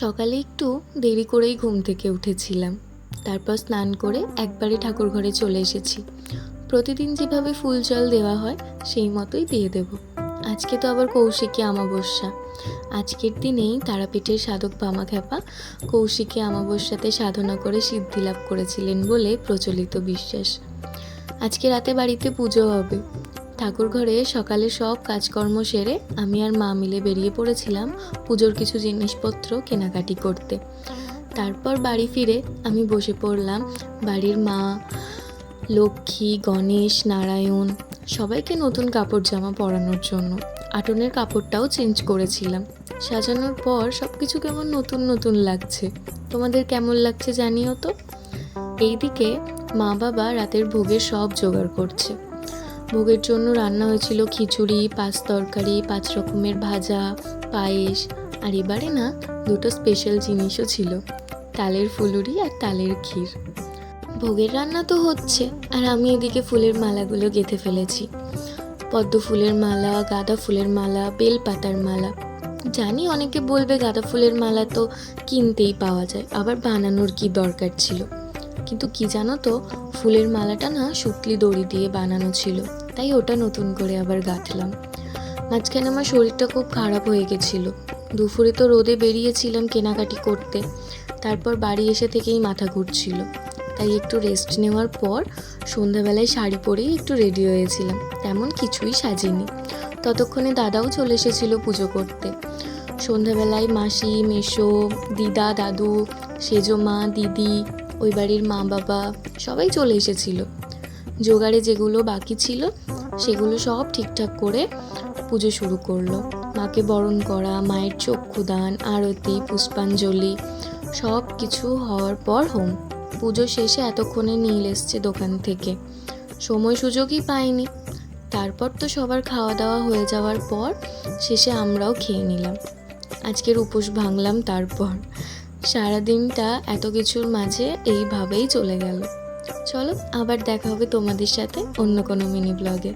সকালে একটু দেরি করেই ঘুম থেকে উঠেছিলাম। তারপর স্নান করে একবারে ঠাকুর ঘরে চলে এসেছি। প্রতিদিন যেভাবে ফুল জল দেওয়া হয় সেই মতোই দিয়ে দেব। আজকে তো আবার কৌশিকী অমাবস্যা। আজকের দিনেই তারাপীঠের সাধক বামাখ্যাপা কৌশিকী অমাবস্যাতে সাধনা করে সিদ্ধি লাভ করেছিলেন বলে প্রচলিত বিশ্বাস। আজকে রাতে বাড়িতে পুজো হবে। ঠাকুর ঘরে সকালে সব কাজকর্ম সেরে আমি আর মা মিলে বেরিয়ে পড়েছিলাম পুজোর কিছু জিনিসপত্র কেনাকাটি করতে। তারপর বাড়ি ফিরে আমি বসে পড়লাম বাড়ির মা, লক্ষ্মী, গণেশ, নারায়ণ সবাইকে নতুন কাপড় জামা পরানোর জন্য। আটনের কাপড়টাও চেঞ্জ করেছিলাম। সাজানোর পর সব কিছু কেমন নতুন নতুন লাগছে। তোমাদের কেমন লাগছে জানিও তো। এইদিকে মা বাবা রাতের ভোগের সব জোগাড় করছে। ভোগের জন্য রান্না হয়েছিল খিচুড়ি, 5 তরকারি, 5 রকমের ভাজা, পায়েস, আর এবারে না 2টো স্পেশাল জিনিসও ছিল, তালের ফুলুরি আর তালের ক্ষীর। ভোগের রান্না তো হচ্ছে আর আমি এদিকে ফুলের মালাগুলো গেঁথে ফেলেছি। পদ্ম ফুলের মালা, গাঁদা ফুলের মালা, বেল পাতার মালা। জানি অনেকে বলবে গাঁদা ফুলের মালা তো কিনতেই পাওয়া যায়, আবার বানানোর কি দরকার ছিল। কিন্তু কি জানো তো, ফুলের মালাটা না সুতলি দড়ি দিয়ে বানানো ছিল, তাই ওটা নতুন করে আবার গাঁথলাম। মাঝখানে আমার শরীরটা খুব খারাপ হয়ে গেছিলো। দুপুরে তো রোদে বেরিয়েছিলাম কেনাকাটি করতে, তারপর বাড়ি এসে থেকেই মাথা ঘুরছিল, তাই একটু রেস্ট নেওয়ার পর সন্ধ্যাবেলায় শাড়ি পরেই একটু রেডি হয়েছিলাম। তেমন কিছুই সাজিনি। ততক্ষণে দাদাও চলে এসেছিলো পুজো করতে। সন্ধ্যাবেলায় মাসি, মেসো, দিদা, দাদু, সেজো মা, দিদি, ওই বাড়ির মা বাবা সবাই চলে এসেছিল। জোগাড়ে যেগুলো বাকি ছিল সেগুলো সব ঠিকঠাক করে পুজো শুরু করলো। মাকে বরণ করা, মায়ের চক্ষুদান, আরতি, পুষ্পাঞ্জলি সব কিছু হওয়ার পর হোম। পুজো শেষে এতক্ষণে নীল এসছে দোকান থেকে, সময় সুযোগই পাইনি। তারপর তো সবার খাওয়া দাওয়া হয়ে যাওয়ার পর শেষে আমরাও খেয়ে নিলাম। আজকের উপোস ভাঙলাম। তারপর সারাদিনটা এত কিছুর মাঝে এইভাবেই চলে গেল। চলো আবার দেখা হবে তোমাদের সাথে অন্য কোনো মিনি ব্লগে।